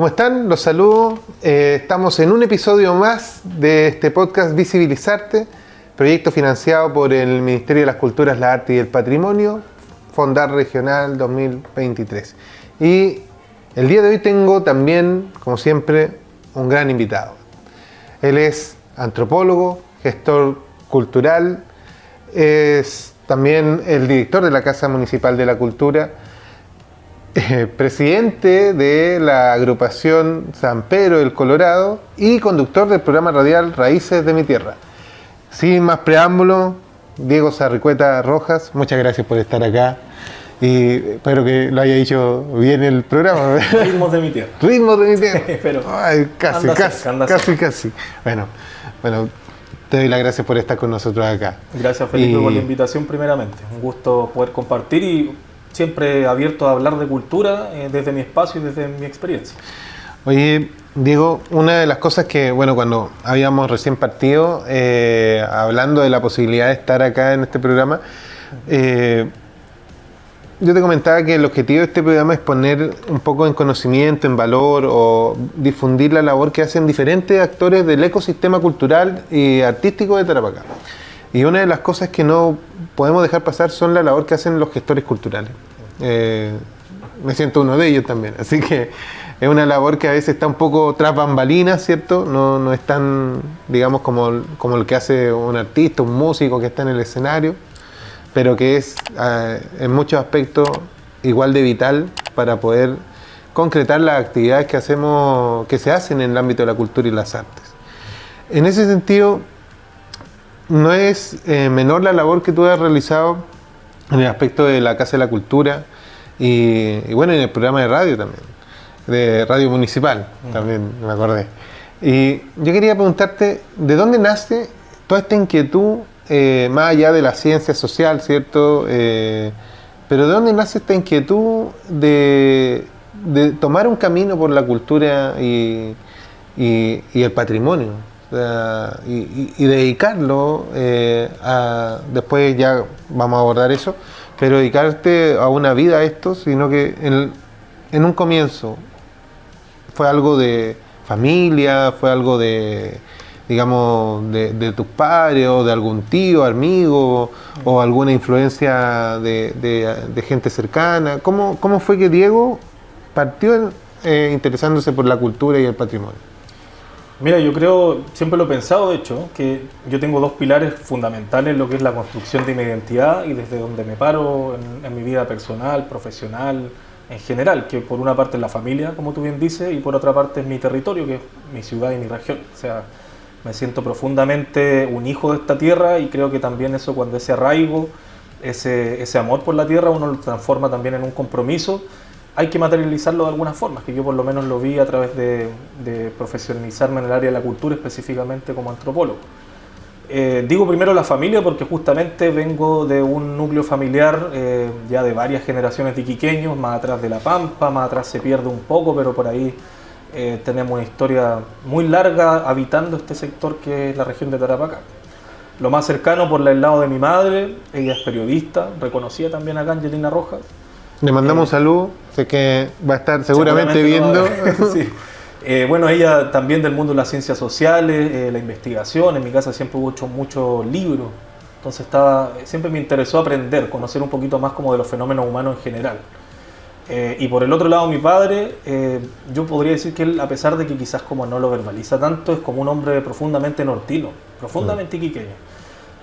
¿Cómo están? Los saludo. Estamos en un episodio más de este podcast Visibilizarte, proyecto financiado por el Ministerio de las Culturas, las Artes y el Patrimonio, Fondar Regional 2023. Y el día de hoy tengo también, como siempre, un gran invitado. Él es antropólogo, gestor cultural, es también el director de la Casa Municipal de la Cultura, presidente de la agrupación San Pedro del Colorado y conductor del programa radial Raíces de mi Tierra. Sin más preámbulo, Diego Sarricueta Rojas, muchas gracias por estar acá y espero que lo haya dicho bien el programa. Ritmos de mi Tierra. Ritmos de mi Tierra. Pero ay, casi. Bueno, te doy las gracias por estar con nosotros acá. Gracias, Felipe, por la invitación primeramente. Un gusto poder compartir y siempre abierto a hablar de cultura desde mi espacio y desde mi experiencia. Oye, Diego, una de las cosas que, cuando habíamos recién partido, hablando de la posibilidad de estar acá en este programa, yo te comentaba que el objetivo de este programa es poner un poco en conocimiento, en valor o difundir la labor que hacen diferentes actores del ecosistema cultural y artístico de Tarapacá. Y una de las cosas que no podemos dejar pasar son la labor que hacen los gestores culturales. Me siento uno de ellos también, así que es una labor que a veces está un poco tras bambalinas, ¿cierto? No es tan, digamos, como el que hace un artista, un músico que está en el escenario, pero que es en muchos aspectos igual de vital para poder concretar las actividades que se hacen en el ámbito de la cultura y las artes. En ese sentido, no es menor la labor que tú has realizado en el aspecto de la Casa de la Cultura y en el programa de radio también, de Radio Municipal, también me acordé. Y yo quería preguntarte, ¿de dónde nace toda esta inquietud, más allá de la ciencia social, ¿cierto? Pero ¿de dónde nace esta inquietud de tomar un camino por la cultura y el patrimonio? Y dedicarlo después ya vamos a abordar eso, pero dedicarte a una vida a esto, sino que en un comienzo fue algo de familia, fue algo de, digamos, de tus padres o de algún tío, amigo o alguna influencia de gente cercana. ¿Cómo fue que Diego partió interesándose por la cultura y el patrimonio? Mira, yo creo, siempre lo he pensado, de hecho, que yo tengo dos pilares fundamentales en lo que es la construcción de mi identidad y desde donde me paro en mi vida personal, profesional, en general, que por una parte es la familia, como tú bien dices, y por otra parte es mi territorio, que es mi ciudad y mi región. O sea, me siento profundamente un hijo de esta tierra y creo que también eso, cuando ese arraigo, ese amor por la tierra, uno lo transforma también en un compromiso. Hay que materializarlo de alguna forma, que yo por lo menos lo vi a través de profesionalizarme en el área de la cultura, específicamente como antropólogo. Digo primero la familia porque justamente vengo de un núcleo familiar ya de varias generaciones de iquiqueños, más atrás de La Pampa, más atrás se pierde un poco, pero por ahí tenemos una historia muy larga habitando este sector que es la región de Tarapacá. Lo más cercano por el lado de mi madre, ella es periodista, reconocida también acá, Angelina Rojas. Le mandamos un saludo, sé que va a estar seguramente viendo. Sí. Ella también del mundo de las ciencias sociales, la investigación. En mi casa siempre hubo muchos libros, entonces siempre me interesó aprender, conocer un poquito más como de los fenómenos humanos en general. Y por el otro lado, mi padre, yo podría decir que él, a pesar de que quizás como no lo verbaliza tanto, es como un hombre profundamente nortino, profundamente iquiqueño.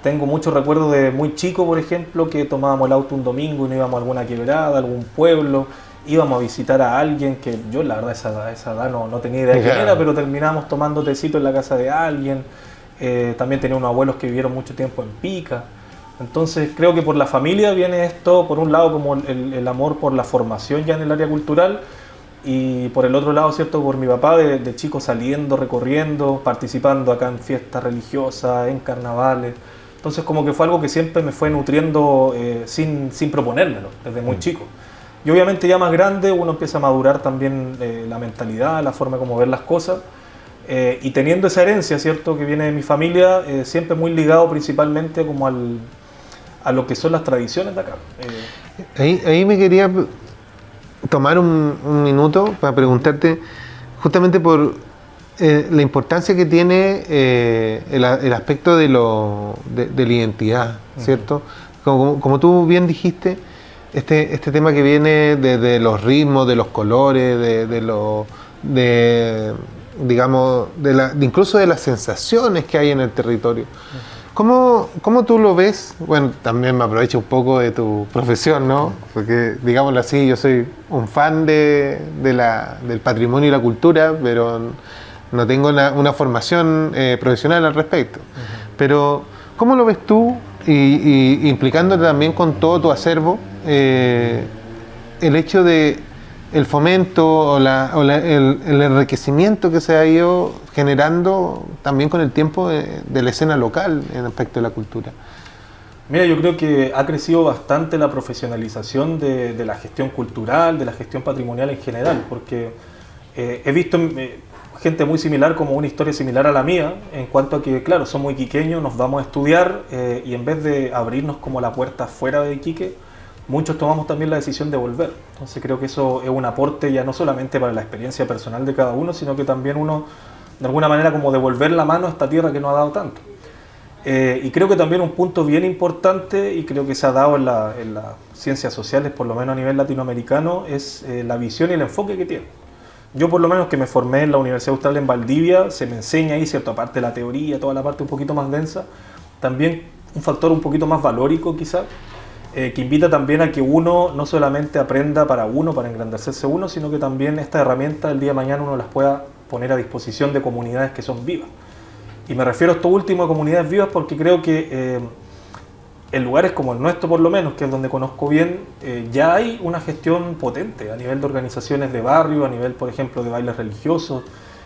Tengo muchos recuerdos de muy chico, por ejemplo, que tomábamos el auto un domingo y nos íbamos a alguna quebrada, a algún pueblo, íbamos a visitar a alguien que yo la verdad esa edad no tenía idea de quién era, pero terminábamos tomando tecito en la casa de alguien. También tenía unos abuelos que vivieron mucho tiempo en Pica. Entonces creo que por la familia viene esto, por un lado como el amor por la formación ya en el área cultural, y por el otro lado, ¿cierto?, por mi papá de chico saliendo, recorriendo, participando acá en fiestas religiosas, en carnavales. Entonces como que fue algo que siempre me fue nutriendo sin proponérmelo, desde muy chico. Y obviamente ya más grande uno empieza a madurar también la mentalidad, la forma de cómo ver las cosas. Y teniendo esa herencia, ¿cierto?, que viene de mi familia, siempre muy ligado principalmente como a lo que son las tradiciones de acá. Ahí me quería tomar un minuto para preguntarte justamente por la importancia que tiene el aspecto de la identidad, ¿cierto? Como tú bien dijiste, este tema que viene de los ritmos, de los colores, digamos, incluso de las sensaciones que hay en el territorio. ¿Cómo tú lo ves? Bueno, también me aprovecho un poco de tu profesión, ¿no? Porque, digámoslo así, yo soy un fan del patrimonio y la cultura, pero no tengo una formación profesional al respecto. Pero, ¿cómo lo ves tú? Y implicándote también con todo tu acervo, el hecho de el fomento o el enriquecimiento que se ha ido generando también con el tiempo de la escena local en aspecto de la cultura. Mira, yo creo que ha crecido bastante la profesionalización de la gestión cultural, de la gestión patrimonial en general, porque he visto gente muy similar, como una historia similar a la mía, en cuanto a que, claro, somos iquiqueños, nos vamos a estudiar y en vez de abrirnos como la puerta fuera de Iquique, muchos tomamos también la decisión de volver. Entonces creo que eso es un aporte ya no solamente para la experiencia personal de cada uno, sino que también uno, de alguna manera, como devolver la mano a esta tierra que nos ha dado tanto. Y creo que también un punto bien importante, y creo que se ha dado en las ciencias sociales, por lo menos a nivel latinoamericano, es la visión y el enfoque que tiene. Yo, por lo menos, que me formé en la Universidad Austral en Valdivia, se me enseña ahí, cierto, aparte de la teoría, toda la parte un poquito más densa, también un factor un poquito más valórico quizás, que invita también a que uno no solamente aprenda para uno, para engrandecerse uno, sino que también esta herramienta el día de mañana uno las pueda poner a disposición de comunidades que son vivas. Y me refiero a esto último de comunidades vivas porque creo que en lugares como el nuestro, por lo menos, que es donde conozco bien, ya hay una gestión potente a nivel de organizaciones de barrio, a nivel, por ejemplo, de bailes religiosos,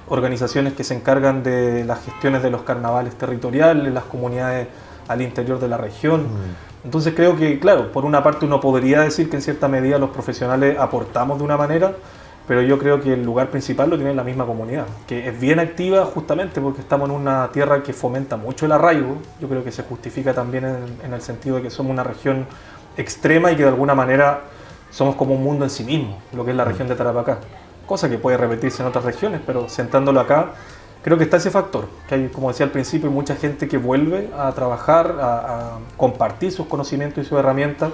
organizaciones que se encargan de las gestiones de los carnavales territoriales, las comunidades al interior de la región. Entonces creo que, claro, por una parte uno podría decir que en cierta medida los profesionales aportamos de una manera, pero yo creo que el lugar principal lo tiene la misma comunidad, que es bien activa justamente porque estamos en una tierra que fomenta mucho el arraigo. Yo creo que se justifica también en el sentido de que somos una región extrema y que de alguna manera somos como un mundo en sí mismo, lo que es la región de Tarapacá, cosa que puede repetirse en otras regiones, pero sentándolo acá, creo que está ese factor, que hay, como decía al principio, mucha gente que vuelve a trabajar, a compartir sus conocimientos y sus herramientas,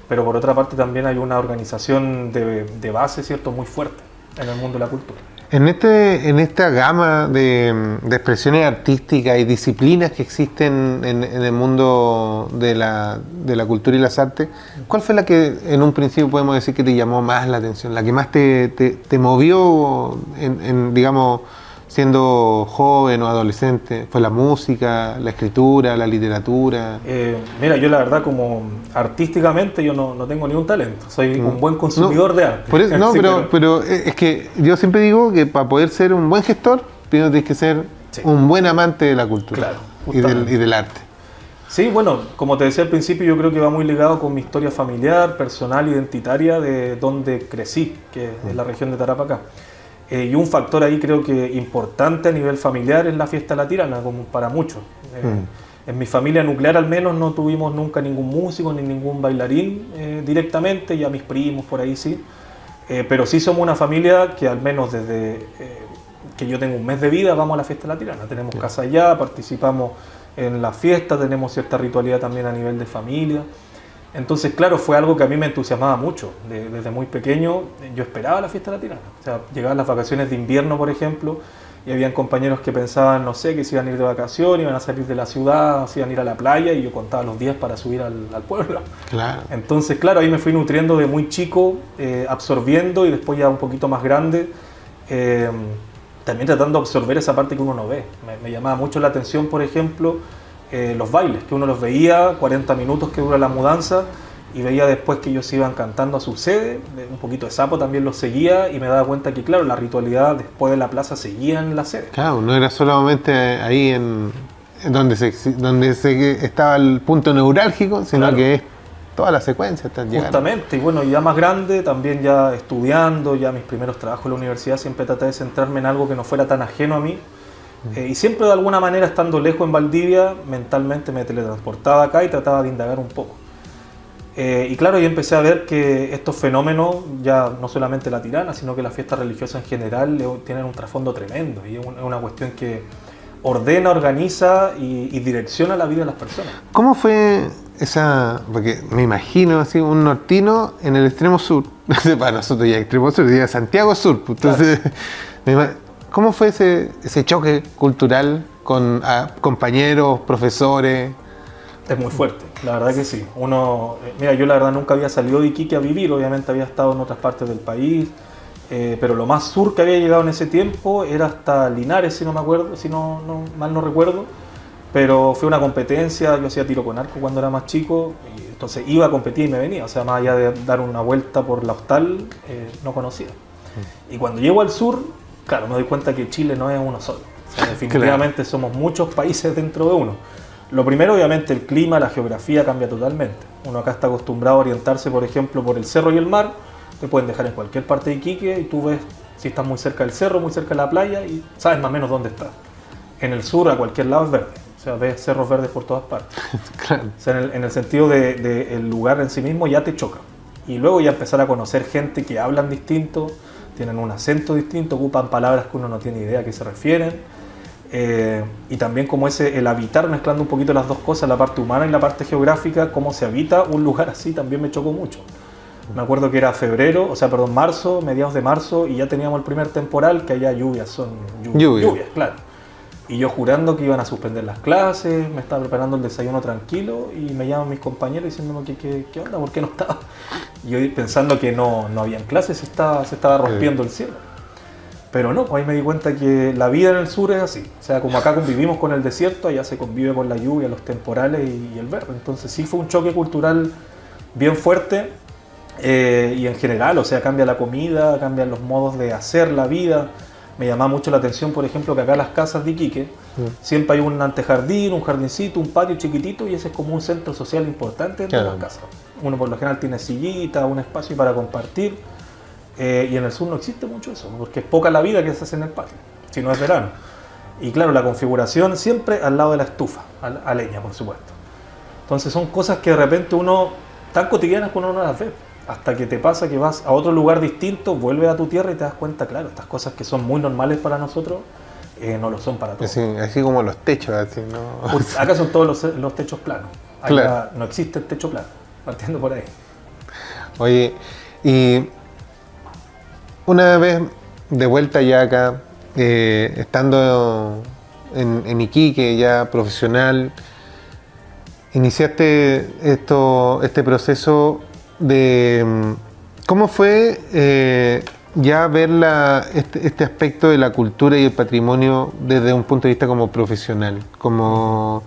pero por otra parte también hay una organización de base, ¿cierto?, muy fuerte en el mundo de la cultura. En esta gama de expresiones artísticas y disciplinas que existen en el mundo de la cultura y las artes, ¿cuál fue la que en un principio podemos decir que te llamó más la atención, la que más te movió digamos, siendo joven o adolescente? ¿Fue la música, la escritura, la literatura? Mira, yo la verdad, como artísticamente yo no tengo ningún talento, soy un buen consumidor de arte. Por eso, no, sí, pero es que yo siempre digo que para poder ser un buen gestor, primero tienes que ser un buen amante de la cultura, claro, y del arte. Sí, bueno, como te decía al principio, yo creo que va muy ligado con mi historia familiar, personal, identitaria, de donde crecí, que es la región de Tarapacá. Y un factor ahí creo que importante a nivel familiar es la fiesta de la tirana, como para muchos. En mi familia nuclear al menos no tuvimos nunca ningún músico ni ningún bailarín directamente, ya mis primos por ahí sí. Pero sí somos una familia que al menos desde que yo tengo un mes de vida vamos a la fiesta de la tirana. Tenemos casa allá, participamos en la fiesta, tenemos cierta ritualidad también a nivel de familia. Entonces, claro, fue algo que a mí me entusiasmaba mucho. Desde muy pequeño yo esperaba la fiesta de la tirana. O sea, llegaban las vacaciones de invierno, por ejemplo, y habían compañeros que pensaban, no sé, que se iban a ir de vacaciones, iban a salir de la ciudad, se iban a ir a la playa, y yo contaba los días para subir al pueblo. Claro. Entonces, claro, ahí me fui nutriendo de muy chico, absorbiendo, y después ya un poquito más grande, también tratando de absorber esa parte que uno no ve. Me llamaba mucho la atención, por ejemplo, los bailes, que uno los veía, 40 minutos que dura la mudanza, y veía después que ellos iban cantando a su sede, un poquito de sapo también los seguía, y me daba cuenta que, claro, la ritualidad después de la plaza seguía en la sede. Claro, no era solamente ahí en donde estaba el punto neurálgico, sino claro, que es toda la secuencia. Justamente, y bueno, ya más grande, también ya estudiando, ya mis primeros trabajos en la universidad, siempre traté de centrarme en algo que no fuera tan ajeno a mí. Y siempre de alguna manera, estando lejos en Valdivia, mentalmente me teletransportaba acá y trataba de indagar un poco. Y claro, yo empecé a ver que estos fenómenos, ya no solamente la tirana, sino que las fiestas religiosas en general, tienen un trasfondo tremendo. Y es una cuestión que ordena, organiza y direcciona la vida de las personas. ¿Cómo fue esa? Porque me imagino así un nortino en el extremo sur. Para nosotros ya extremo sur, diría Santiago Sur. Entonces, claro. ¿Cómo fue ese choque cultural con compañeros, profesores? Es muy fuerte, la verdad que sí. Mira, yo la verdad nunca había salido de Iquique a vivir, obviamente había estado en otras partes del país, pero lo más sur que había llegado en ese tiempo era hasta Linares, si no me acuerdo, mal no recuerdo. Pero fue una competencia, yo hacía tiro con arco cuando era más chico, y entonces iba a competir y me venía, o sea, más allá de dar una vuelta por la hostal, no conocía. Y cuando llego al sur, claro, me doy cuenta que Chile no es uno solo. O sea, definitivamente claro. Somos muchos países dentro de uno. Lo primero, obviamente, el clima, la geografía cambia totalmente. Uno acá está acostumbrado a orientarse, por ejemplo, por el cerro y el mar. Te pueden dejar en cualquier parte de Iquique y tú ves si estás muy cerca del cerro, muy cerca de la playa y sabes más o menos dónde estás. En el sur, a cualquier lado es verde. O sea, ves cerros verdes por todas partes. Claro. O sea, en el sentido de el lugar en sí mismo ya te choca. Y luego ya empezar a conocer gente que hablan distinto, tienen un acento distinto, ocupan palabras que uno no tiene idea a qué se refieren. Y también como el habitar, mezclando un poquito las dos cosas, la parte humana y la parte geográfica, cómo se habita un lugar así, también me chocó mucho. Me acuerdo que era marzo, mediados de marzo, y ya teníamos el primer temporal, que allá lluvias, lluvias, claro. Y yo jurando que iban a suspender las clases, me estaba preparando el desayuno tranquilo, y me llaman mis compañeros diciéndome ¿qué onda? ¿Por qué no estaba? Y yo pensando que no habían clases, se estaba rompiendo el cielo. Pero no, pues ahí me di cuenta que la vida en el sur es así. O sea, como acá convivimos con el desierto, allá se convive con la lluvia, los temporales y el verde. Entonces sí fue un choque cultural bien fuerte. Y en general, o sea, cambia la comida, cambian los modos de hacer la vida. Me llamaba mucho la atención, por ejemplo, que acá las casas de Iquique siempre hay un antejardín, un jardincito, un patio chiquitito, y ese es como un centro social importante dentro de las casas. Uno por lo general tiene sillita, un espacio para compartir. Y en el sur no existe mucho eso, porque es poca la vida que se hace en el patio, si no es verano. Y claro, la configuración siempre al lado de la estufa, a leña, por supuesto. Entonces son cosas que de repente tan cotidianas que uno no las ve, hasta que te pasa que vas a otro lugar distinto, vuelves a tu tierra y te das cuenta, claro, estas cosas que son muy normales para nosotros, no lo son para todos. Así como los techos, así, ¿no? Pues acá son todos los techos planos, acá claro. No existe el techo plano, partiendo por ahí. Oye, y una vez de vuelta ya acá, estando en Iquique ya profesional, iniciaste este proceso de cómo fue ya ver este aspecto de la cultura y el patrimonio desde un punto de vista como profesional, como,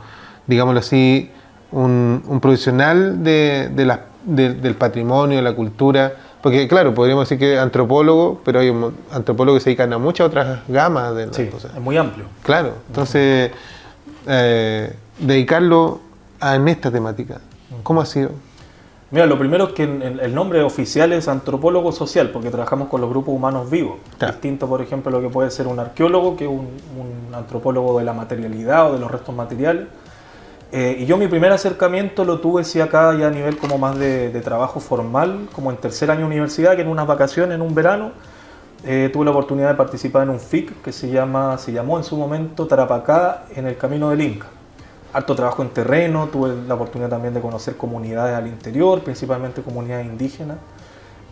digámoslo así, un profesional del patrimonio, de la cultura. Porque claro, podríamos decir que es antropólogo, pero hay antropólogos que se dedican a muchas otras gamas de las cosas. Es muy amplio. Claro, entonces dedicarlo en esta temática, ¿cómo ha sido? Mira, lo primero es que el nombre oficial es antropólogo social, porque trabajamos con los grupos humanos vivos. Claro. Distinto, por ejemplo, a lo que puede ser un arqueólogo, que es un antropólogo de la materialidad o de los restos materiales. Y yo mi primer acercamiento lo tuve sí acá ya a nivel como más de trabajo formal, como en tercer año de universidad, que en unas vacaciones, en un verano, tuve la oportunidad de participar en un FIC que se llamó en su momento Tarapacá en el Camino del Inca. Harto trabajo en terreno, tuve la oportunidad también de conocer comunidades al interior, principalmente comunidades indígenas.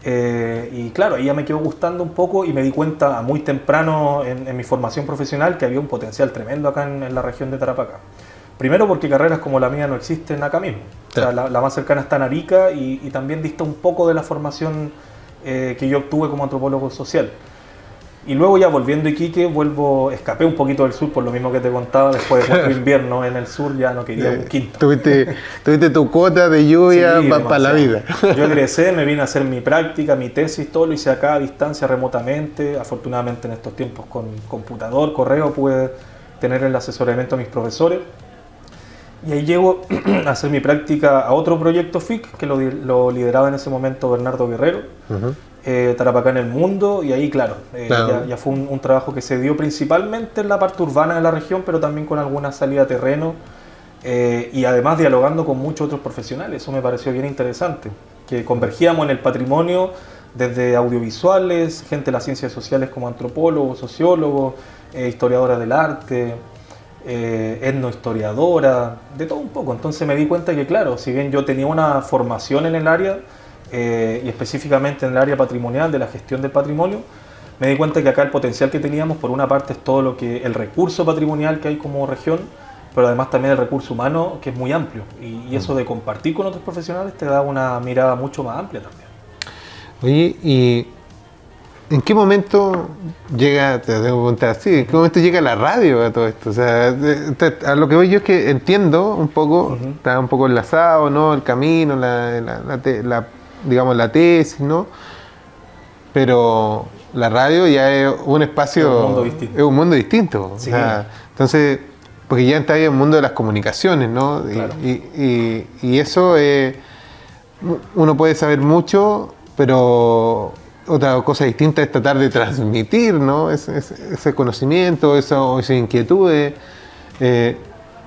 Y claro, ahí ya me quedó gustando un poco y me di cuenta muy temprano en mi formación profesional que había un potencial tremendo acá en la región de Tarapacá. Primero porque carreras como la mía no existen acá mismo. Claro. O sea, la más cercana está en Arica y también dista un poco de la formación que yo obtuve como antropólogo social. Y luego ya volviendo a Iquique, escapé un poquito del sur por lo mismo que te contaba, después de invierno en el sur ya no quería un quinto. Tuviste tu cuota de lluvia para la vida. Yo egresé, me vine a hacer mi práctica, mi tesis, todo lo hice acá a distancia remotamente. Afortunadamente en estos tiempos con computador, correo, pude tener el asesoramiento de mis profesores. Y ahí llego a hacer mi práctica a otro proyecto FIC que lo lideraba en ese momento Bernardo Guerrero, Tarapacá en el Mundo, y ahí claro. Ya fue un trabajo que se dio principalmente en la parte urbana de la región, pero también con alguna salida a terreno, y además dialogando con muchos otros profesionales. Eso me pareció bien interesante, que convergíamos en el patrimonio desde audiovisuales, gente de las ciencias sociales como antropólogos, sociólogos, historiadoras del arte, etnohistoriadora, de todo un poco. Entonces me di cuenta que, claro, si bien yo tenía una formación en el área, y específicamente en el área patrimonial, de la gestión del patrimonio, me di cuenta que acá el potencial que teníamos, por una parte, es todo lo que el recurso patrimonial que hay como región, pero además también el recurso humano, que es muy amplio. Y eso de compartir con otros profesionales te da una mirada mucho más amplia también. Oye, ¿y en qué momento llega, te tengo que preguntar así, en qué momento llega la radio a todo esto? O sea, a lo que voy yo es que entiendo un poco, está un poco enlazado, ¿no? El camino, digamos, la tesis, ¿no? Pero la radio ya es un espacio, es un mundo distinto. Es un mundo distinto. Sí. O sea, entonces, porque ya está ahí el mundo de las comunicaciones, ¿no? Claro. Y eso, uno puede saber mucho, pero otra cosa distinta es tratar de transmitir, ¿no? Ese conocimiento, esas inquietudes.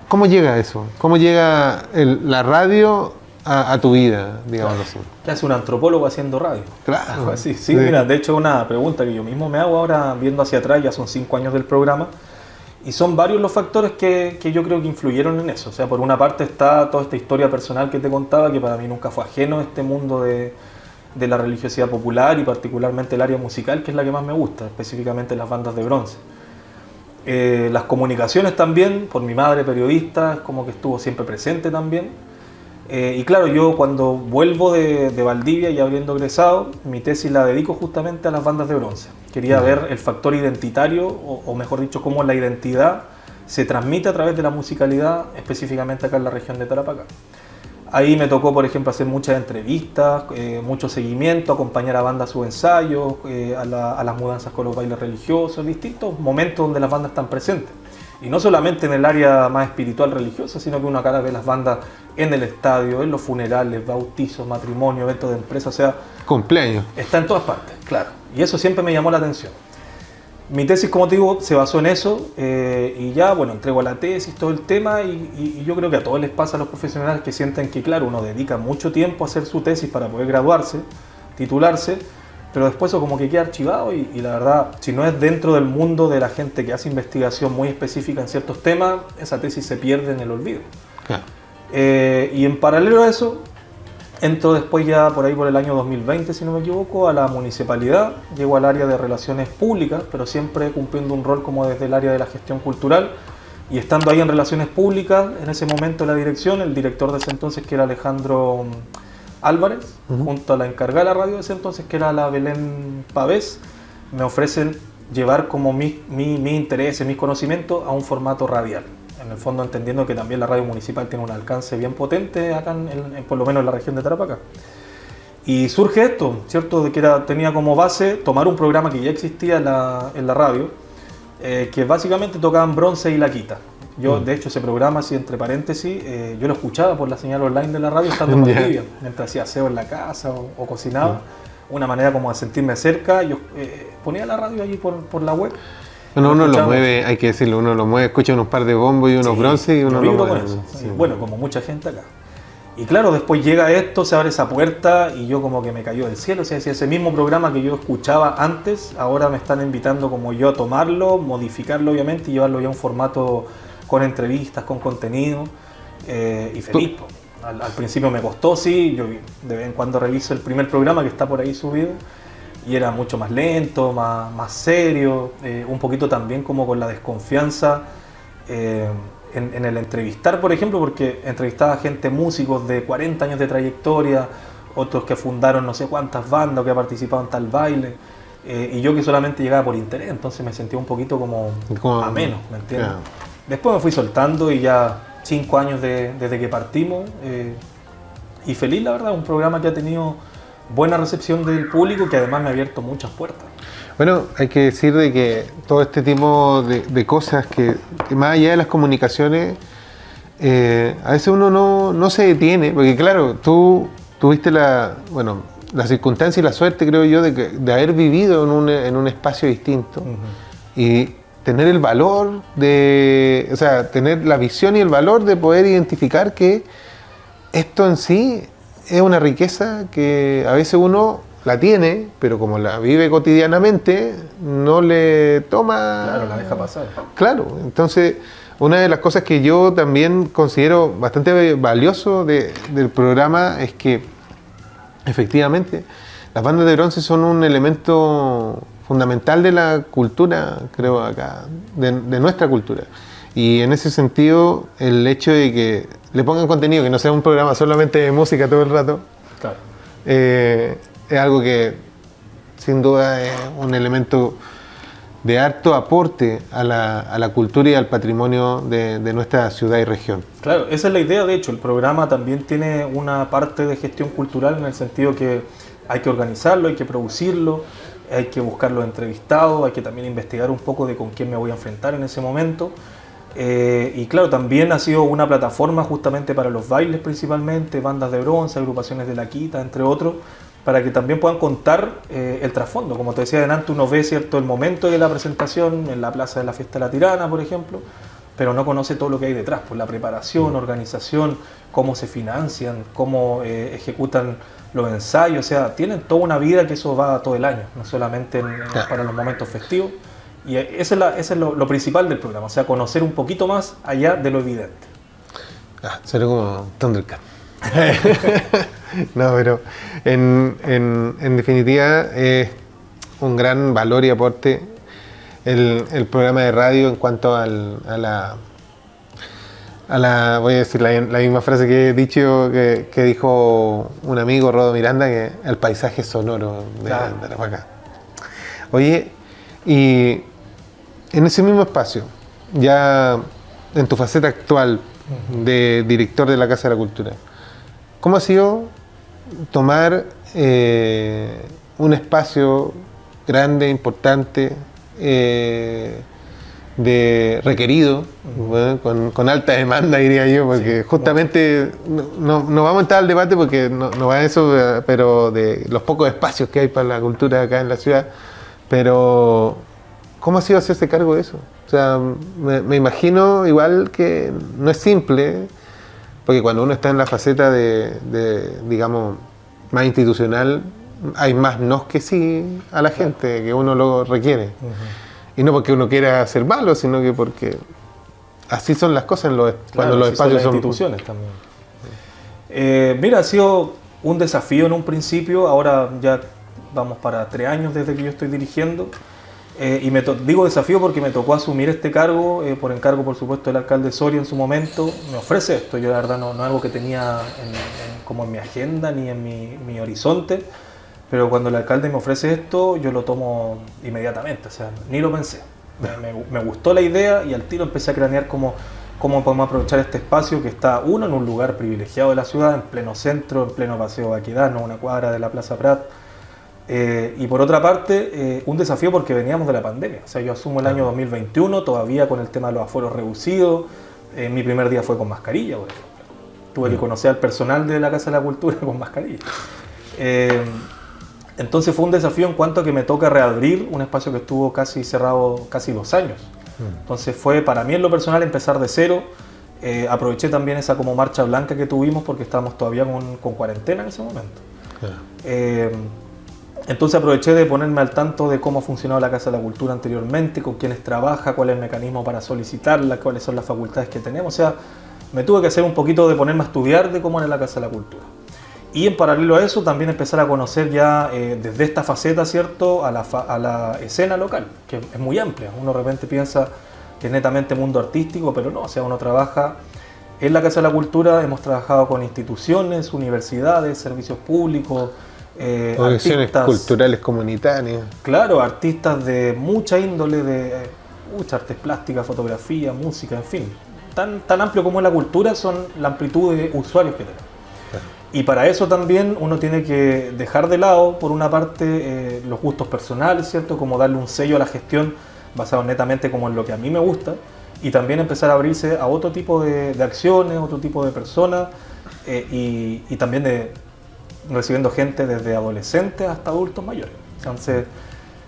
¿Cómo llega eso? ¿Cómo llega la radio a tu vida, digamos así? ¿Qué hace un antropólogo haciendo radio? Claro. Sí, mira, de hecho una pregunta que yo mismo me hago ahora viendo hacia atrás, ya son 5 años del programa, y son varios los factores que yo creo que influyeron en eso. O sea, por una parte está toda esta historia personal que te contaba, que para mí nunca fue ajeno a este mundo de la religiosidad popular y particularmente el área musical, que es la que más me gusta, específicamente las bandas de bronce. Las comunicaciones también, por mi madre periodista, es como que estuvo siempre presente también. Y claro, yo cuando vuelvo de Valdivia y habiendo egresado, mi tesis la dedico justamente a las bandas de bronce. Quería ver el factor identitario, o mejor dicho, cómo la identidad se transmite a través de la musicalidad, específicamente acá en la región de Tarapacá. Ahí me tocó, por ejemplo, hacer muchas entrevistas, mucho seguimiento, acompañar a bandas a sus ensayos, a las mudanzas con los bailes religiosos, distintos momentos donde las bandas están presentes. Y no solamente en el área más espiritual religiosa, sino que uno acá ve las bandas en el estadio, en los funerales, bautizos, matrimonios, eventos de empresa, o sea... Cumpleaños. Está en todas partes, claro. Y eso siempre me llamó la atención. Mi tesis, como te digo, se basó en eso, y ya, bueno, entrego la tesis, todo el tema, y yo creo que a todos les pasa a los profesionales que sienten que, claro, uno dedica mucho tiempo a hacer su tesis para poder graduarse, titularse, pero después eso como que queda archivado y la verdad, si no es dentro del mundo de la gente que hace investigación muy específica en ciertos temas, esa tesis se pierde en el olvido. Claro. Y en paralelo a eso, entro después ya por ahí por el año 2020, si no me equivoco, a la municipalidad, llego al área de relaciones públicas, pero siempre cumpliendo un rol como desde el área de la gestión cultural, y estando ahí en relaciones públicas, en ese momento la dirección, el director de ese entonces que era Alejandro Álvarez, junto a la encargada de la radio de ese entonces que era la Belén Pavés, me ofrecen llevar como mis intereses, mis conocimientos a un formato radial. En el fondo entendiendo que también la radio municipal tiene un alcance bien potente acá, por lo menos en la región de Tarapacá. Y surge esto, ¿cierto? De que tenía como base tomar un programa que ya existía en la radio, que básicamente tocaban bronce y la quita. Yo, de hecho, ese programa, así entre paréntesis, yo lo escuchaba por la señal online de la radio estando en Valdivia, mientras hacía aseo en la casa o cocinaba. Una manera como de sentirme cerca. Yo ponía la radio allí por la web. Bueno, uno lo mueve, hay que decirlo, uno lo mueve, escucha unos par de bombos y unos bronces y uno lo mueve. Sí. Bueno, como mucha gente acá. Y claro, después llega esto, se abre esa puerta y yo como que me cayó del cielo. O sea, ese mismo programa que yo escuchaba antes, ahora me están invitando como yo a tomarlo, modificarlo obviamente y llevarlo ya a un formato con entrevistas, con contenido, y feliz. Al principio me costó, sí, yo de vez en cuando reviso el primer programa que está por ahí subido y era mucho más lento, más serio, un poquito también como con la desconfianza en el entrevistar, por ejemplo, porque entrevistaba a gente, músicos de 40 años de trayectoria, otros que fundaron no sé cuántas bandas o que han participado en tal baile, y yo que solamente llegaba por interés, entonces me sentía un poquito como ameno, ¿me entiendes? Claro. Después me fui soltando y ya 5 años desde que partimos, y feliz, la verdad, un programa que ha tenido buena recepción del público, que además me ha abierto muchas puertas. Bueno, hay que decir de que todo este tipo de cosas que más allá de las comunicaciones, a veces uno no se detiene, porque claro, tú tuviste la circunstancia y la suerte, creo yo, de haber vivido en un espacio distinto, y tener el valor de, o sea, tener la visión y el valor de poder identificar que esto en sí es una riqueza que a veces uno la tiene, pero como la vive cotidianamente, no le toma... Claro, la deja pasar. Claro, entonces una de las cosas que yo también considero bastante valioso del programa es que efectivamente las bandas de bronce son un elemento fundamental de la cultura, creo acá, de nuestra cultura. Y en ese sentido, el hecho de que le pongan contenido, que no sea un programa solamente de música todo el rato, Claro. Es algo que sin duda es un elemento de harto aporte a la cultura y al patrimonio de nuestra ciudad y región. Claro, esa es la idea. De hecho, el programa también tiene una parte de gestión cultural en el sentido que hay que organizarlo, hay que producirlo, hay que buscar los entrevistados, hay que también investigar un poco de con quién me voy a enfrentar en ese momento. Y claro, también ha sido una plataforma justamente para los bailes principalmente, bandas de bronce, agrupaciones de la Quita, entre otros, para que también puedan contar el trasfondo. Como te decía adelante, uno ve, ¿cierto?, el momento de la presentación en la Plaza de la Fiesta de la Tirana, por ejemplo, pero no conoce todo lo que hay detrás, pues la preparación, organización, cómo se financian, cómo ejecutan los ensayos, o sea, tienen toda una vida que eso va todo el año, no solamente para los momentos festivos. Y ese es lo principal del programa, o sea, conocer un poquito más allá de lo evidente. Será como Thundercat. No, pero en definitiva es un gran valor y aporte el programa de radio en cuanto a la voy a decir la misma frase que he dicho, que dijo un amigo, Rodo Miranda, que el paisaje sonoro de Tarapacá. Oye, y en ese mismo espacio, ya en tu faceta actual de director de la Casa de la Cultura, ¿cómo ha sido tomar un espacio grande, importante, de requerido, bueno, con alta demanda, diría yo, porque justamente no vamos a entrar al debate porque no va a eso, pero de los pocos espacios que hay para la cultura acá en la ciudad, pero ¿cómo ha sido hacerse cargo de eso? O sea, me imagino igual que no es simple, porque cuando uno está en la faceta de digamos, más institucional, hay más nos que sí a la gente, que uno lo requiere. Y no porque uno quiera ser malo, sino que porque así son las cosas cuando los espacios son... instituciones también. Mira, ha sido un desafío en un principio, ahora ya vamos para 3 años desde que yo estoy dirigiendo. Y digo desafío porque me tocó asumir este cargo, por encargo por supuesto del alcalde Soria en su momento. Me ofrece esto, yo la verdad no es algo que tenía como en mi agenda ni en mi horizonte, pero cuando el alcalde me ofrece esto yo lo tomo inmediatamente, o sea, ni lo pensé. Me gustó la idea y al tiro empecé a cranear cómo podemos aprovechar este espacio que está en un lugar privilegiado de la ciudad, en pleno centro, en pleno Paseo Baquedano, una cuadra de la Plaza Prat. Y por otra parte, un desafío porque veníamos de la pandemia. O sea, yo asumo el año 2021, todavía con el tema de los aforos reducidos. Mi primer día fue con mascarilla, por ejemplo. Tuve que conocer al personal de la Casa de la Cultura con mascarilla. Entonces fue un desafío en cuanto a que me toca reabrir un espacio que estuvo casi cerrado casi 2 años. Entonces fue para mí en lo personal empezar de cero. Aproveché también esa como marcha blanca que tuvimos porque estábamos todavía con cuarentena en ese momento. Entonces aproveché de ponerme al tanto de cómo funcionaba la Casa de la Cultura anteriormente, con quiénes trabaja, cuál es el mecanismo para solicitarla, cuáles son las facultades que tenemos. O sea, me tuve que hacer un poquito de ponerme a estudiar de cómo era la Casa de la Cultura. Y en paralelo a eso también empezar a conocer ya desde esta faceta, ¿cierto?, a la escena local, que es muy amplia. Uno de repente piensa que es netamente mundo artístico, pero no, o sea, uno trabaja en la Casa de la Cultura, hemos trabajado con instituciones, universidades, servicios públicos, organizaciones culturales comunitarias. Claro, artistas de mucha índole, de muchas artes plásticas, fotografía, música, en fin. Tan amplio como es la cultura son la amplitud de usuarios que tenemos. Y para eso también uno tiene que dejar de lado, por una parte, los gustos personales, ¿cierto? Como darle un sello a la gestión basado netamente como en lo que a mí me gusta, y también empezar a abrirse a otro tipo de acciones, otro tipo de personas, y también recibiendo gente desde adolescentes hasta adultos mayores. Entonces,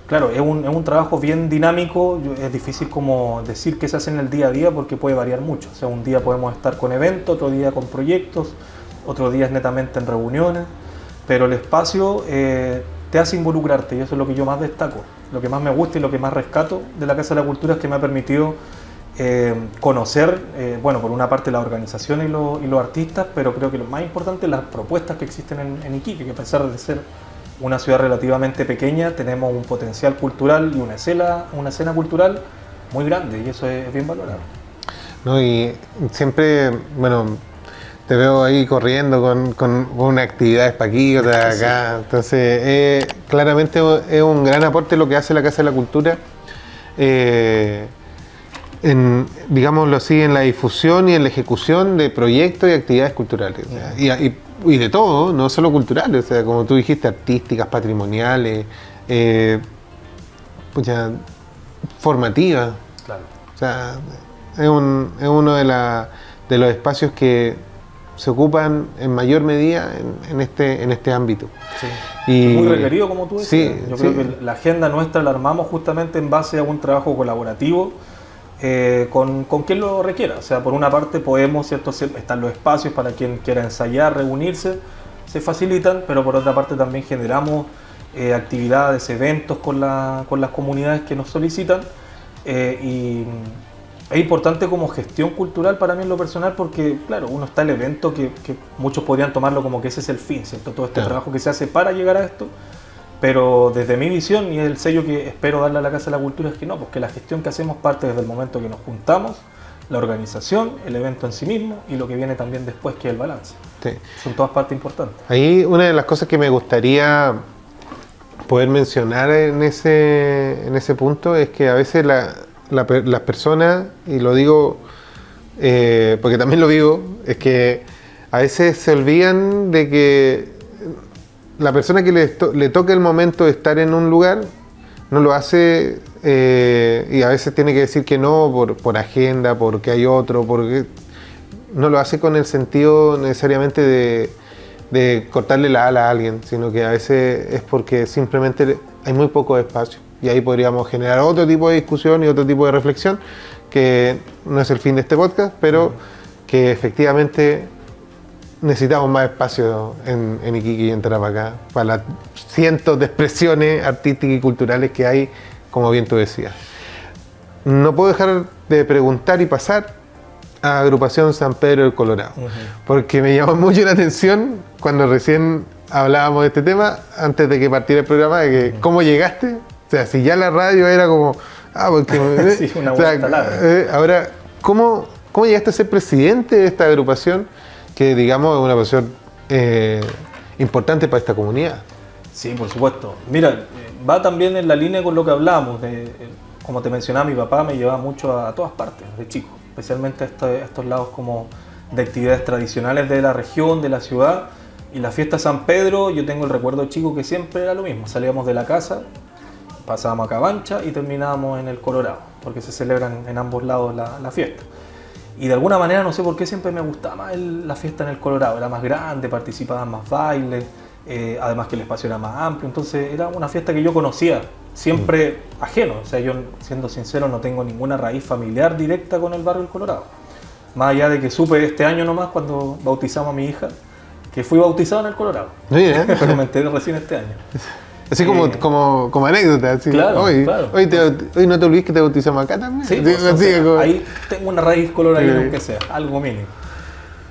Claro, es un trabajo bien dinámico, es difícil como decir qué se hace en el día a día porque puede variar mucho. O sea, un día podemos estar con eventos, otro día con proyectos, otro día es netamente en reuniones, pero el espacio te hace involucrarte y eso es lo que yo más destaco. Lo que más me gusta y lo que más rescato de la Casa de la Cultura es que me ha permitido conocer, bueno, por una parte la organización y los artistas, pero creo que lo más importante es las propuestas que existen en Iquique, que a pesar de ser una ciudad relativamente pequeña, tenemos un potencial cultural y una escena cultural muy grande y eso es bien valorable. No, y siempre, bueno, te veo ahí corriendo con una actividad para aquí, otra acá. Sí. Entonces, claramente es un gran aporte lo que hace la Casa de la Cultura. Digámoslo así, en la difusión y en la ejecución de proyectos y actividades culturales. O sea, y de todo, no solo culturales, o sea, como tú dijiste, artísticas, patrimoniales, formativas. Claro. O sea, es uno de los espacios que se ocupan en mayor medida en este ámbito. Sí. Y muy requerido, como tú decías. Sí, yo creo que la agenda nuestra la armamos justamente en base a un trabajo colaborativo con quien lo requiera. O sea, por una parte podemos, ¿cierto?, están los espacios para quien quiera ensayar, reunirse, se facilitan, pero por otra parte también generamos actividades, eventos con las comunidades que nos solicitan y es importante como gestión cultural para mí en lo personal porque, claro, uno está el evento que muchos podrían tomarlo como que ese es el fin, ¿cierto? Todo este trabajo que se hace para llegar a esto. Pero desde mi visión y el sello que espero darle a la Casa de la Cultura es que no, porque la gestión que hacemos parte desde el momento que nos juntamos, la organización, el evento en sí mismo y lo que viene también después, que es el balance. Sí. Son todas partes importantes. Ahí una de las cosas que me gustaría poder mencionar en ese punto es que a veces las personas, y lo digo porque también lo vivo, es que a veces se olvidan de que la persona que le toca el momento de estar en un lugar no lo hace y a veces tiene que decir que no por agenda, porque hay otro, porque no lo hace con el sentido necesariamente de cortarle la ala a alguien, sino que a veces es porque simplemente hay muy poco espacio y ahí podríamos generar otro tipo de discusión y otro tipo de reflexión que no es el fin de este podcast, pero que efectivamente necesitamos más espacio en Iquique y en Tarapacá para las cientos de expresiones artísticas y culturales que hay, como bien tú decías. No puedo dejar de preguntar y pasar a Agrupación San Pedro del Colorado, porque me llamó mucho la atención cuando recién hablábamos de este tema, antes de que partiera el programa, de que cómo llegaste, o sea, si ya la radio era como, porque... sí, una vuelta larga. Ahora, ¿cómo llegaste a ser presidente de esta agrupación? Que digamos es una posición importante para esta comunidad. Sí, por supuesto. Mira, va también en la línea con lo que hablamos. Como te mencionaba, mi papá me llevaba mucho a todas partes, de chico, especialmente a estos lados como de actividades tradicionales de la región, de la ciudad. Y la fiesta de San Pedro, yo tengo el recuerdo chico que siempre era lo mismo. Salíamos de la casa, pasábamos a Cabancha y terminábamos en el Colorado, porque se celebran en ambos lados la fiesta. Y de alguna manera, no sé por qué, siempre me gustaba más la fiesta en el Colorado. Era más grande, participaban más bailes, además que el espacio era más amplio. Entonces era una fiesta que yo conocía, siempre ajeno. O sea, yo, siendo sincero, no tengo ninguna raíz familiar directa con el barrio del Colorado. Más allá de que supe este año nomás, cuando bautizamos a mi hija, que fui bautizado en el Colorado. Mira, pero me enteré recién este año. Así como anécdota. Así. Claro, hoy, claro. Hoy no te olvides que te bautizamos acá también. Sí, pues, o sea, como... Ahí tengo una raíz colorada, aunque sea, algo mínimo.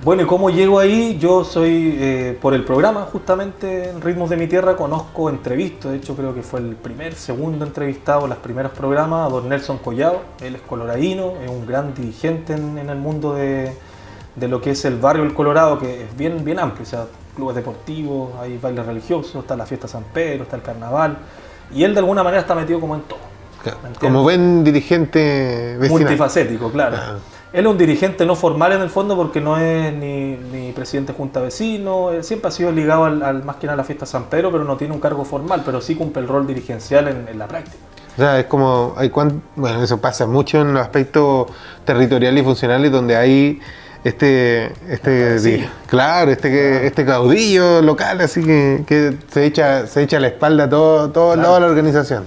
Bueno, ¿y cómo llego ahí? Yo soy, por el programa, justamente, en Ritmos de mi Tierra, conozco, entrevisto, de hecho creo que fue el segundo entrevistado, los primeros programas, a don Nelson Collado. Él es coloradino, es un gran dirigente en el mundo de lo que es el barrio del Colorado, que es bien amplio, o sea, clubes deportivos, hay bailes religiosos, está la fiesta San Pedro, está el carnaval, y él de alguna manera está metido como en todo. Claro, como buen dirigente vecinal. Multifacético, claro. Él es un dirigente no formal en el fondo porque no es ni presidente de junta vecino, él siempre ha sido ligado más que nada a la fiesta San Pedro, pero no tiene un cargo formal, pero sí cumple el rol dirigencial en la práctica. O sea, es como, bueno, eso pasa mucho en los aspectos territoriales y funcionales donde hay claro, este caudillo local, así que se echa a la espalda todo claro. Lado de la organización.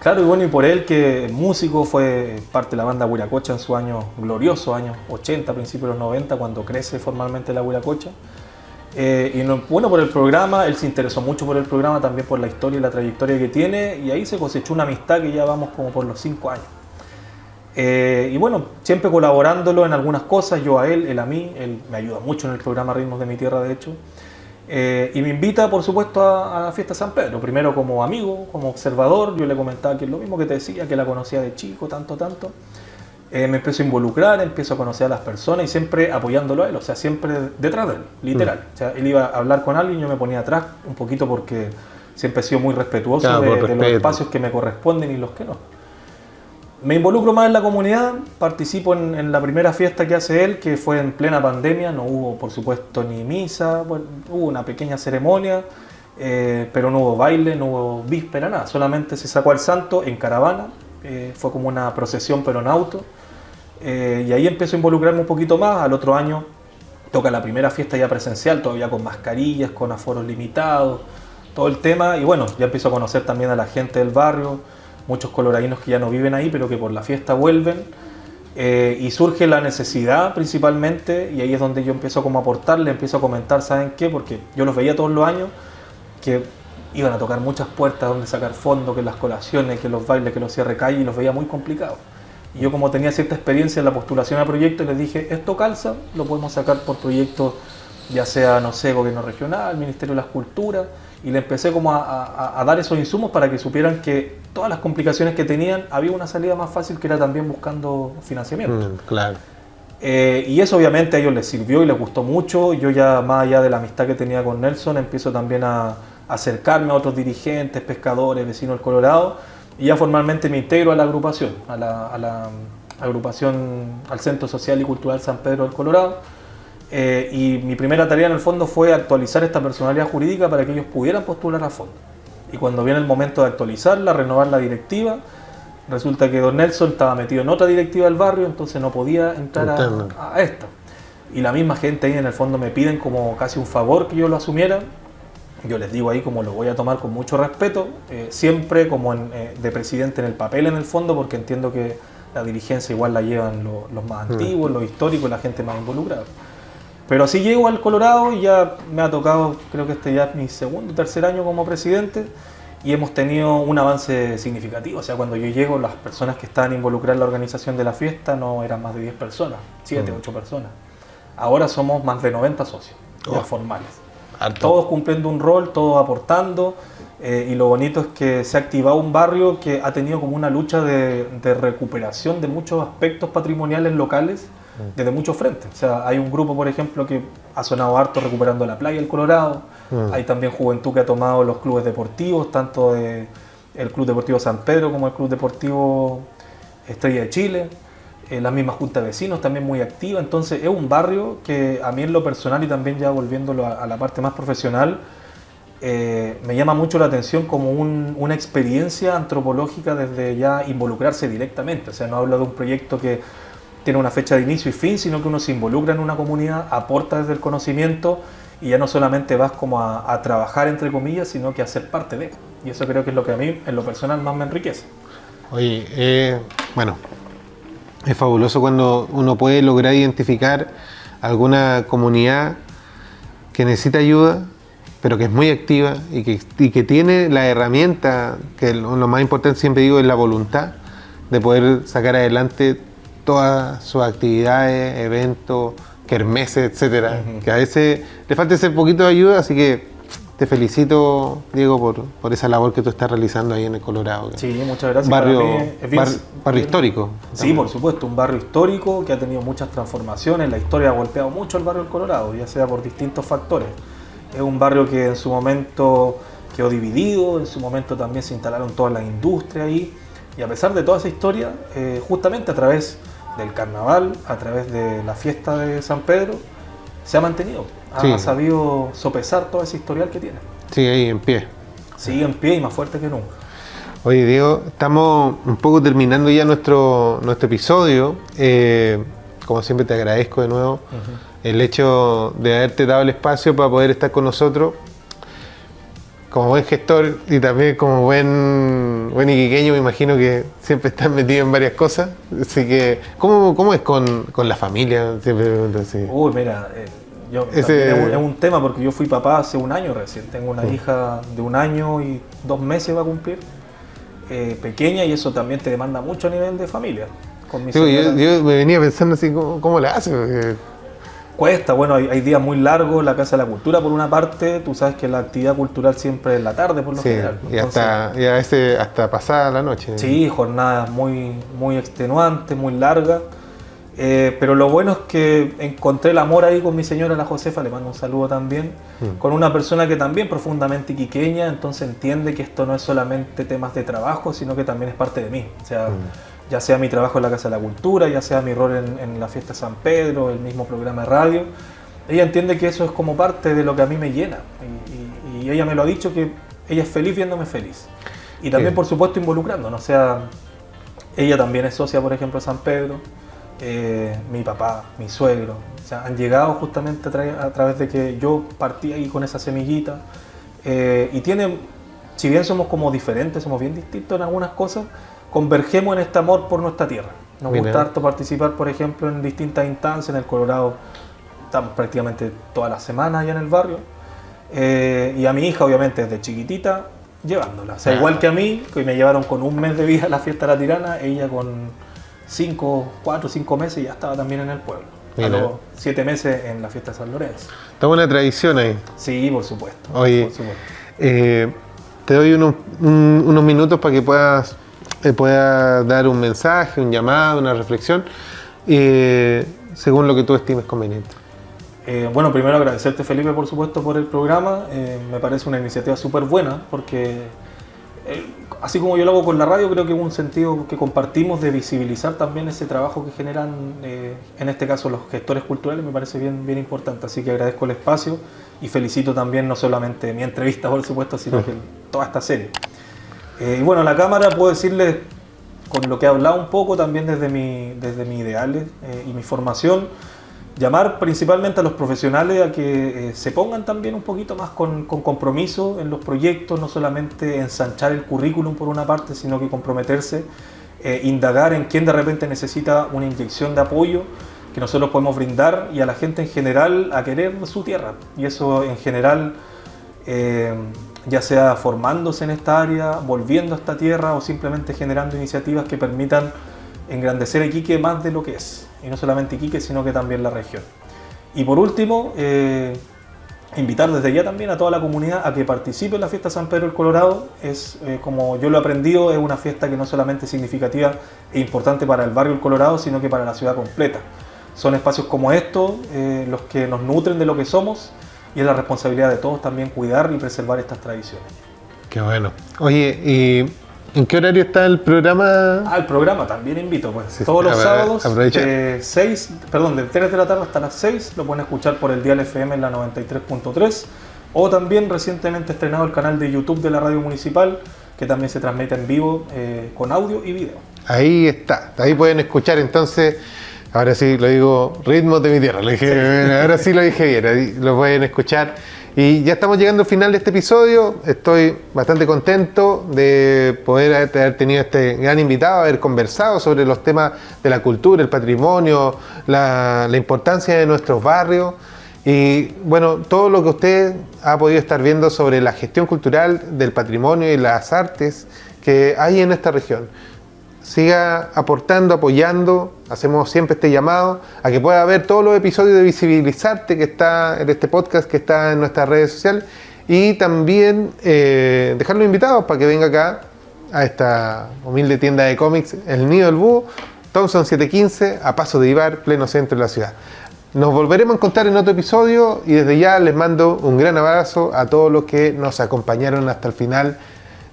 Claro, y bueno, y por él que músico, fue parte de la banda Huiracocha en su año glorioso, años 80, principios de los 90, cuando crece formalmente la Huiracocha. Bueno, por el programa, él se interesó mucho por el programa, también por la historia y la trayectoria que tiene, y ahí se cosechó una amistad que ya vamos como por los 5 años. Y bueno, siempre colaborándolo en algunas cosas, yo a él a mí, él me ayuda mucho en el programa Ritmos de mi Tierra, de hecho. Y me invita, por supuesto, a la fiesta de San Pedro, primero como amigo, como observador. Yo le comentaba que es lo mismo que te decía, que la conocía de chico, tanto. Me empiezo a involucrar, empiezo a conocer a las personas y siempre apoyándolo a él, o sea, siempre detrás de él, literal. O sea, él iba a hablar con alguien y yo me ponía atrás un poquito porque siempre he sido muy respetuoso de los espacios que me corresponden y los que no. Me involucro más en la comunidad, participo en la primera fiesta que hace él, que fue en plena pandemia. No hubo, por supuesto, ni misa, bueno, hubo una pequeña ceremonia, pero no hubo baile, no hubo víspera, nada. Solamente se sacó al santo en caravana, fue como una procesión pero en auto. Y ahí empiezo a involucrarme un poquito más. Al otro año toca la primera fiesta ya presencial, todavía con mascarillas, con aforos limitados, todo el tema. Y bueno, ya empiezo a conocer también a la gente del barrio, muchos coloradinos que ya no viven ahí, pero que por la fiesta vuelven. Y surge la necesidad principalmente, y ahí es donde yo empiezo como a aportarle, empiezo a comentar, ¿saben qué? Porque yo los veía todos los años, que iban a tocar muchas puertas donde sacar fondos, que las colaciones, que los bailes, que los cierre calle, y los veía muy complicados. Y yo, como tenía cierta experiencia en la postulación a proyectos, les dije, esto calza, lo podemos sacar por proyectos, ya sea, no sé, gobierno regional, Ministerio de las Culturas, y le empecé como a dar esos insumos para que supieran que todas las complicaciones que tenían, había una salida más fácil, que era también buscando financiamiento. Claro. Y eso obviamente a ellos les sirvió y les gustó mucho. Yo ya, más allá de la amistad que tenía con Nelson, empiezo también a acercarme a otros dirigentes, pescadores, vecinos del Colorado, y ya formalmente me integro a la agrupación, a la agrupación, al Centro Social y Cultural San Pedro del Colorado. Y mi primera tarea en el fondo fue actualizar esta personalidad jurídica para que ellos pudieran postular a fondo. Y cuando viene el momento de actualizarla, renovar la directiva, resulta que don Nelson estaba metido en otra directiva del barrio, entonces no podía entrar a esta. Y la misma gente ahí en el fondo me piden como casi un favor que yo lo asumiera. Yo les digo ahí como lo voy a tomar con mucho respeto, siempre como de presidente en el papel en el fondo, porque entiendo que la dirigencia igual la llevan los más antiguos, los históricos, la gente más involucrada. Pero así llego al Colorado y ya me ha tocado, creo que este ya es mi segundo o tercer año como presidente, y hemos tenido un avance significativo. O sea, cuando yo llego, las personas que estaban involucradas en la organización de la fiesta no eran más de 10 personas, 7, 8 personas. Ahora somos más de 90 socios, ya formales. Harto. Todos cumpliendo un rol, todos aportando, y lo bonito es que se ha activado un barrio que ha tenido como una lucha de recuperación de muchos aspectos patrimoniales locales desde muchos frentes. O sea, hay un grupo, por ejemplo, que ha sonado harto recuperando la playa del Colorado. Hay también juventud que ha tomado los clubes deportivos, tanto el Club Deportivo San Pedro como el Club Deportivo Estrella de Chile. La misma Junta de Vecinos también muy activa. Entonces es un barrio que a mí en lo personal, y también ya volviéndolo a la parte más profesional, me llama mucho la atención como una experiencia antropológica desde ya involucrarse directamente. O sea, no hablo de un proyecto que tiene una fecha de inicio y fin, sino que uno se involucra en una comunidad, aporta desde el conocimiento, y ya no solamente vas como a trabajar, entre comillas, sino que a ser parte de. Y eso creo que es lo que a mí, en lo personal, más me enriquece. Oye, bueno, es fabuloso cuando uno puede lograr identificar alguna comunidad que necesita ayuda, pero que es muy activa y que tiene la herramienta, que lo más importante, siempre digo, es la voluntad de poder sacar adelante todas sus actividades, eventos, kermeses, etcétera. Que a veces le falta ese poquito de ayuda, así que te felicito, Diego, por esa labor que tú estás realizando ahí en el Colorado. Sí, muchas gracias. Barrio histórico. Sí, también. Por supuesto, un barrio histórico que ha tenido muchas transformaciones. La historia ha golpeado mucho el barrio del Colorado, ya sea por distintos factores. Es un barrio que en su momento quedó dividido, en su momento también se instalaron todas las industrias ahí, y a pesar de toda esa historia, justamente a través del carnaval, a través de la fiesta de San Pedro, se ha mantenido. Ha sabido sopesar toda esa historial que tiene. Sigue ahí en pie. Sigue en pie y más fuerte que nunca. Oye, Diego, estamos un poco terminando ya nuestro episodio. Como siempre, te agradezco de nuevo el hecho de haberte dado el espacio para poder estar con nosotros. como buen gestor y también como buen iquiqueño, me imagino que siempre estás metido en varias cosas. Así que, ¿cómo es con la familia? Siempre pregunto así. Uy, mira, es un tema porque yo fui papá hace un año recién. Tengo una hija de 1 año y 2 meses va a cumplir, pequeña, y eso también te demanda mucho a nivel de familia. Con mi Sí, señora. yo me venía pensando así, ¿cómo la hace? Porque, Cuesta, bueno, hay días muy largos, la Casa de la Cultura por una parte, tú sabes que la actividad cultural siempre es la tarde por lo sí, general. y a veces hasta pasada la noche. Sí, jornadas muy extenuantes, muy largas, pero lo bueno es que encontré el amor ahí con mi señora, la Josefa, le mando un saludo también, con una persona que también profundamente iquiqueña, entonces entiende que esto no es solamente temas de trabajo, sino que también es parte de mí. O sea, ya sea mi trabajo en la Casa de la Cultura, ya sea mi rol en la fiesta de San Pedro, el mismo programa de radio, ella entiende que eso es como parte de lo que a mí me llena, y ella me lo ha dicho, que ella es feliz viéndome feliz. Y también, Bien. por supuesto, involucrándonos. O sea, ella también es socia, por ejemplo, de San Pedro, mi papá, mi suegro. O sea, han llegado justamente a través de que yo partí ahí con esa semillita. Y tienen, si bien somos como diferentes, somos bien distintos en algunas cosas, convergemos en este amor por nuestra tierra. Nos Mira. gusta harto participar, por ejemplo, en distintas instancias. En el Colorado estamos prácticamente todas las semanas allá en el barrio. Y a mi hija, obviamente, desde chiquitita, llevándola. O sea, igual que a mí, que me llevaron con 1 mes de vida a la fiesta de la Tirana, ella con 4 o 5 meses ya estaba también en el pueblo. Mira. A los 7 meses en la fiesta de San Lorenzo. Está una tradición ahí. Sí, por supuesto. Oye, Por supuesto. te doy unos minutos para que puedas dar un mensaje, un llamado, una reflexión, según lo que tú estimes conveniente. Bueno, primero agradecerte, Felipe, por supuesto, por el programa. Me parece una iniciativa súper buena porque, así como yo lo hago con la radio, creo que es un sentido que compartimos de visibilizar también ese trabajo que generan, en este caso, los gestores culturales. Me parece bien importante, así que agradezco el espacio y felicito también no solamente mi entrevista, por supuesto, sino que toda esta serie. Y bueno, la cámara, puedo decirles, con lo que he hablado un poco también desde mis ideales y mi formación, llamar principalmente a los profesionales a que se pongan también un poquito más con compromiso en los proyectos, no solamente ensanchar el currículum por una parte, sino que comprometerse, indagar en quién de repente necesita una inyección de apoyo que nosotros podemos brindar, y a la gente en general a querer su tierra. Y eso en general, ya sea formándose en esta área, volviendo a esta tierra, o simplemente generando iniciativas que permitan engrandecer a Iquique más de lo que es, y no solamente Iquique, sino que también la región. Y por último, invitar desde ya también a toda la comunidad a que participe en la fiesta San Pedro del Colorado. Es, como yo lo he aprendido, es una fiesta que no solamente es significativa e importante para el barrio del Colorado, sino que para la ciudad completa. Son espacios como estos los que nos nutren de lo que somos, y es la responsabilidad de todos también cuidar y preservar estas tradiciones. Qué bueno. Oye, ¿y en qué horario está el programa? Al programa también invito, pues. Sí, Todos los aprovecha. sábados de 3 de la tarde hasta las 6 lo pueden escuchar por el dial FM en la 93.3, o también recientemente estrenado el canal de YouTube de la Radio Municipal, que también se transmite en vivo con audio y video. Ahí está, ahí pueden escuchar entonces. Ahora sí lo digo, ritmos de mi tierra. Lo dije, ahora sí lo dije bien, ahí lo pueden escuchar. Y ya estamos llegando al final de este episodio. Estoy bastante contento de poder haber tenido este gran invitado, haber conversado sobre los temas de la cultura, el patrimonio, la importancia de nuestros barrios. Y bueno, todo lo que usted ha podido estar viendo sobre la gestión cultural del patrimonio y las artes que hay en esta región. Siga aportando, apoyando. Hacemos siempre este llamado a que pueda ver todos los episodios de Visibilizarte que está en este podcast, que está en nuestras redes sociales, y también dejarlos invitados para que venga acá a esta humilde tienda de cómics, El Nido del Búho, Thompson 715, a Paso de Ibar, pleno centro de la ciudad. Nos volveremos a encontrar en otro episodio, y desde ya les mando un gran abrazo a todos los que nos acompañaron hasta el final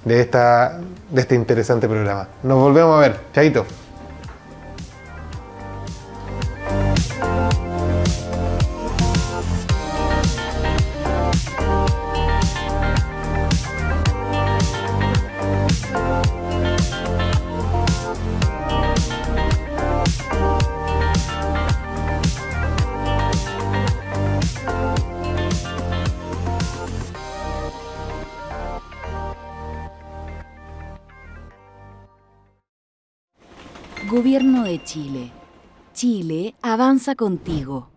de este interesante programa. Nos volvemos a ver. Chaito. Gobierno de Chile. Chile avanza contigo.